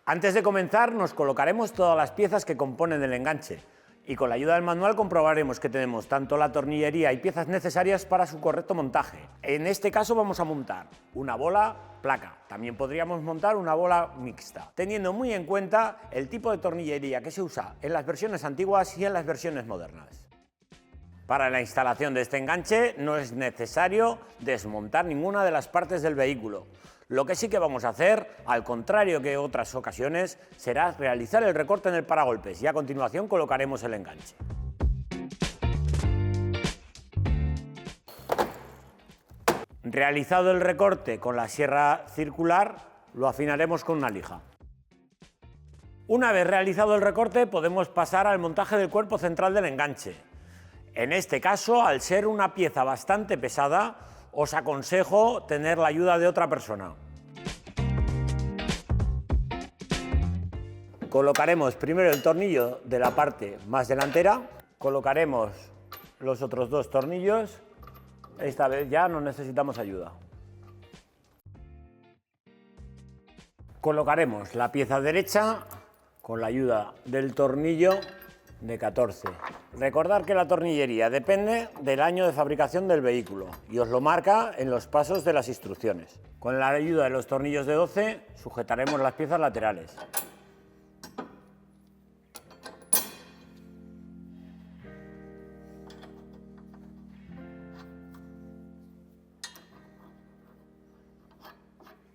Antes de comenzar, nos colocaremos todas las piezas que componen el enganche y con la ayuda del manual comprobaremos que tenemos tanto la tornillería y piezas necesarias para su correcto montaje. En este caso vamos a montar una bola placa. También podríamos montar una bola mixta, teniendo muy en cuenta el tipo de tornillería que se usa en las versiones antiguas y en las versiones modernas. Para la instalación de este enganche no es necesario desmontar ninguna de las partes del vehículo. Lo que sí que vamos a hacer, al contrario que otras ocasiones, será realizar el recorte en el paragolpes y a continuación colocaremos el enganche. Realizado el recorte con la sierra circular, lo afinaremos con una lija. Una vez realizado el recorte, podemos pasar al montaje del cuerpo central del enganche. En este caso, al ser una pieza bastante pesada, os aconsejo tener la ayuda de otra persona. Colocaremos primero el tornillo de la parte más delantera, colocaremos los otros dos tornillos, esta vez ya no necesitamos ayuda. Colocaremos la pieza derecha con la ayuda del tornillo de 14. Recordad que la tornillería depende del año de fabricación del vehículo y os lo marca en los pasos de las instrucciones. Con la ayuda de los tornillos de 12 sujetaremos las piezas laterales.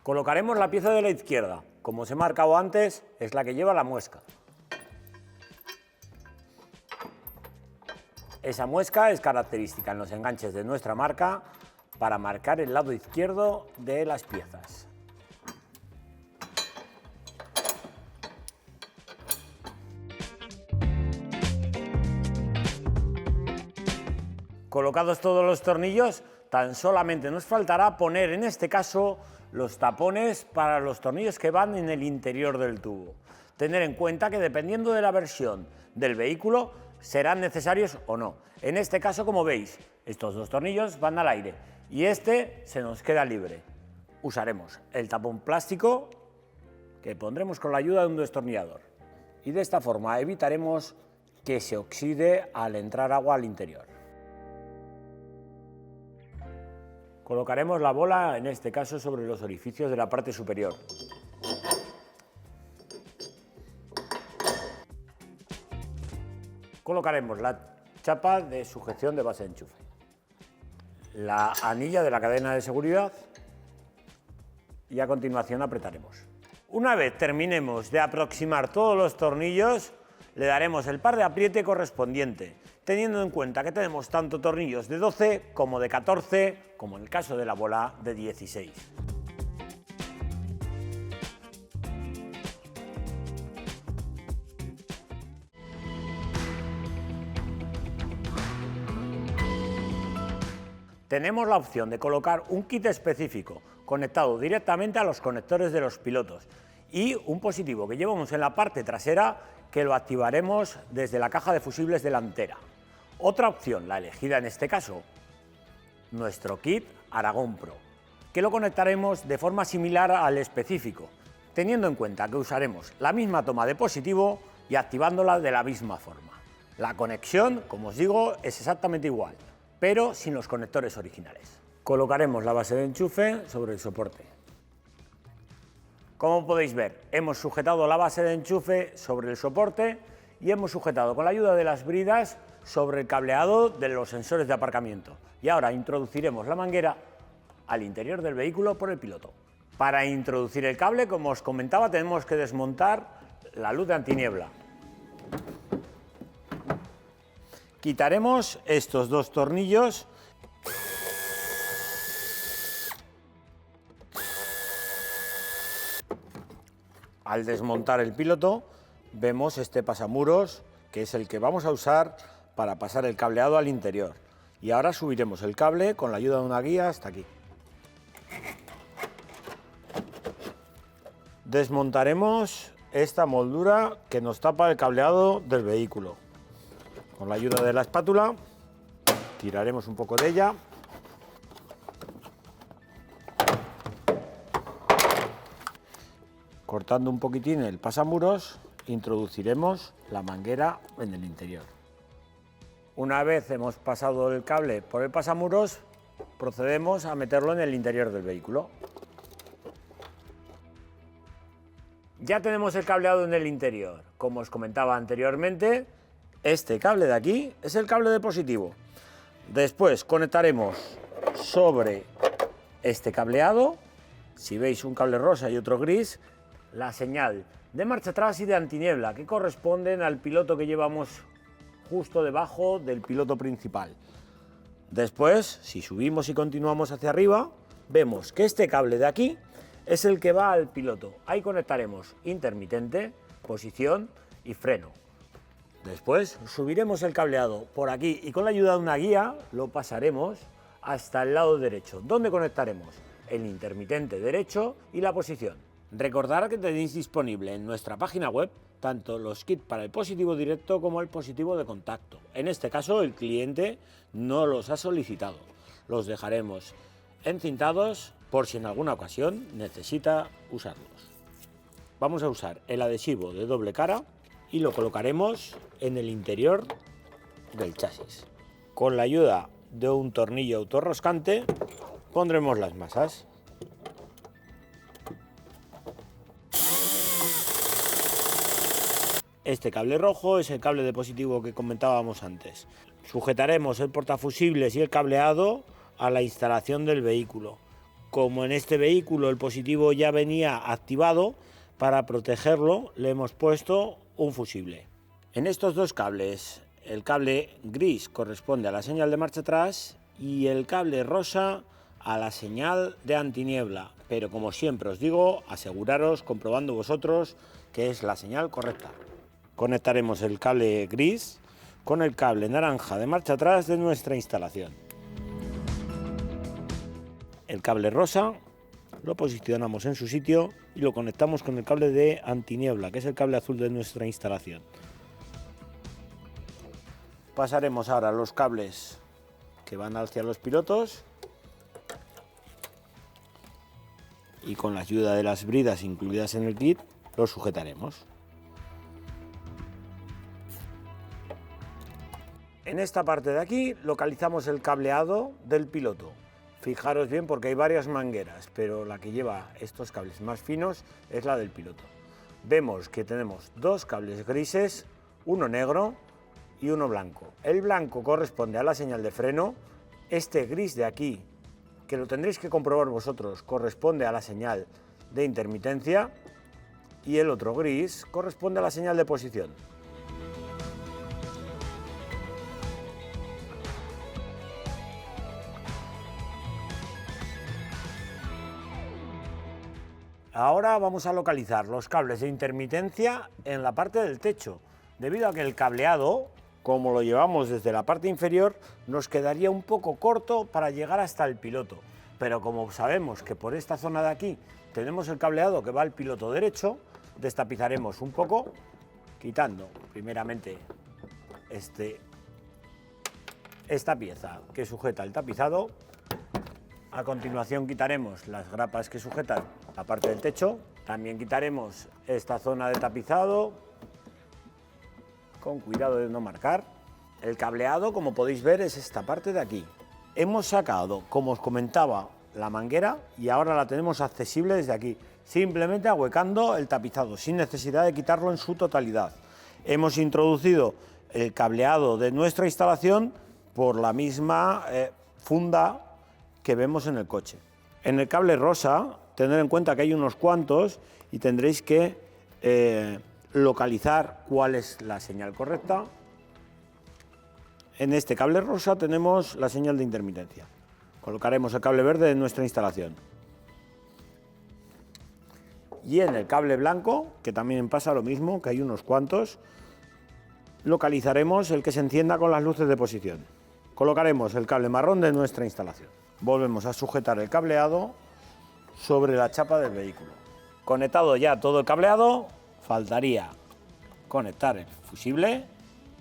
Colocaremos la pieza de la izquierda. Como os he marcado antes, es la que lleva la muesca. Esa muesca es característica en los enganches de nuestra marca para marcar el lado izquierdo de las piezas. Colocados todos los tornillos, tan solamente nos faltará poner en este caso los tapones para los tornillos que van en el interior del tubo. Tener en cuenta que dependiendo de la versión del vehículo serán necesarios o no. En este caso, como veis, estos dos tornillos van al aire y este se nos queda libre. Usaremos el tapón plástico que pondremos con la ayuda de un destornillador y de esta forma evitaremos que se oxide al entrar agua al interior. Colocaremos la bola, en este caso, sobre los orificios de la parte superior. Colocaremos la chapa de sujeción de base de enchufe, la anilla de la cadena de seguridad y a continuación apretaremos. Una vez terminemos de aproximar todos los tornillos, le daremos el par de apriete correspondiente, teniendo en cuenta que tenemos tanto tornillos de 12 como de 14, como en el caso de la bola de 16. Tenemos la opción de colocar un kit específico conectado directamente a los conectores de los pilotos y un positivo que llevamos en la parte trasera que lo activaremos desde la caja de fusibles delantera. Otra opción, la elegida en este caso, nuestro kit Aragón Pro, que lo conectaremos de forma similar al específico, teniendo en cuenta que usaremos la misma toma de positivo y activándola de la misma forma. La conexión, como os digo, es exactamente igual, pero sin los conectores originales. Colocaremos la base de enchufe sobre el soporte. Como podéis ver, hemos sujetado la base de enchufe sobre el soporte y hemos sujetado con la ayuda de las bridas sobre el cableado de los sensores de aparcamiento. Y ahora introduciremos la manguera al interior del vehículo por el piloto. Para introducir el cable, como os comentaba, tenemos que desmontar la luz de antiniebla. Quitaremos estos dos tornillos. Al desmontar el piloto, vemos este pasamuros, que es el que vamos a usar para pasar el cableado al interior. Y ahora subiremos el cable con la ayuda de una guía hasta aquí. Desmontaremos esta moldura que nos tapa el cableado del vehículo. Con la ayuda de la espátula, tiraremos un poco de ella. Cortando un poquitín el pasamuros, introduciremos la manguera en el interior. Una vez hemos pasado el cable por el pasamuros, procedemos a meterlo en el interior del vehículo. Ya tenemos el cableado en el interior. Como os comentaba anteriormente, este cable de aquí es el cable de positivo. Después conectaremos sobre este cableado, si veis un cable rosa y otro gris, la señal de marcha atrás y de antiniebla que corresponden al piloto que llevamos justo debajo del piloto principal. Después, si subimos y continuamos hacia arriba, vemos que este cable de aquí es el que va al piloto. Ahí conectaremos intermitente, posición y freno. Después subiremos el cableado por aquí y con la ayuda de una guía lo pasaremos hasta el lado derecho, donde conectaremos el intermitente derecho y la posición. Recordad que tenéis disponible en nuestra página web tanto los kits para el positivo directo como el positivo de contacto. En este caso el cliente no los ha solicitado. Los dejaremos encintados por si en alguna ocasión necesita usarlos. Vamos a usar el adhesivo de doble cara y lo colocaremos en el interior del chasis. Con la ayuda de un tornillo autorroscante pondremos las masas. Este cable rojo es el cable de positivo que comentábamos antes. Sujetaremos el portafusibles y el cableado a la instalación del vehículo. Como en este vehículo el positivo ya venía activado, para protegerlo le hemos puesto un fusible. En estos dos cables, el cable gris corresponde a la señal de marcha atrás y el cable rosa a la señal de antiniebla. Pero como siempre os digo, aseguraros comprobando vosotros que es la señal correcta. Conectaremos el cable gris con el cable naranja de marcha atrás de nuestra instalación. El cable rosa lo posicionamos en su sitio y lo conectamos con el cable de antiniebla, que es el cable azul de nuestra instalación. Pasaremos ahora los cables que van hacia los pilotos y con la ayuda de las bridas incluidas en el kit los sujetaremos. En esta parte de aquí localizamos el cableado del piloto. Fijaros bien porque hay varias mangueras, pero la que lleva estos cables más finos es la del piloto. Vemos que tenemos dos cables grises, uno negro y uno blanco. El blanco corresponde a la señal de freno, este gris de aquí, que lo tendréis que comprobar vosotros, corresponde a la señal de intermitencia y el otro gris corresponde a la señal de posición. Ahora vamos a localizar los cables de intermitencia en la parte del techo, debido a que el cableado, como lo llevamos desde la parte inferior, nos quedaría un poco corto para llegar hasta el piloto. Pero como sabemos que por esta zona de aquí tenemos el cableado que va al piloto derecho, destapizaremos un poco, quitando primeramente esta pieza que sujeta el tapizado. A continuación quitaremos las grapas que sujetan la parte del techo. También quitaremos esta zona de tapizado, con cuidado de no marcar. El cableado, como podéis ver, es esta parte de aquí. Hemos sacado, como os comentaba, la manguera y ahora la tenemos accesible desde aquí, simplemente ahuecando el tapizado, sin necesidad de quitarlo en su totalidad. Hemos introducido el cableado de nuestra instalación por la misma funda que vemos en el coche. En el cable rosa, tener en cuenta que hay unos cuantos y tendréis que localizar cuál es la señal correcta. En este cable rosa tenemos la señal de intermitencia. Colocaremos el cable verde en nuestra instalación. Y en el cable blanco, que también pasa lo mismo, que hay unos cuantos, localizaremos el que se encienda con las luces de posición. Colocaremos el cable marrón de nuestra instalación. Volvemos a sujetar el cableado sobre la chapa del vehículo. Conectado ya todo el cableado, faltaría conectar el fusible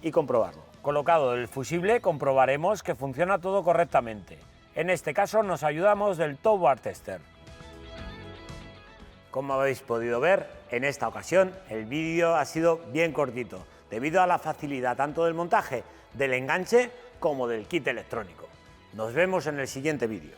y comprobarlo. Colocado el fusible, comprobaremos que funciona todo correctamente. En este caso nos ayudamos del Tow Bar Tester. Como habéis podido ver, en esta ocasión el vídeo ha sido bien cortito, debido a la facilidad tanto del montaje del enganche como del kit electrónico. Nos vemos en el siguiente vídeo.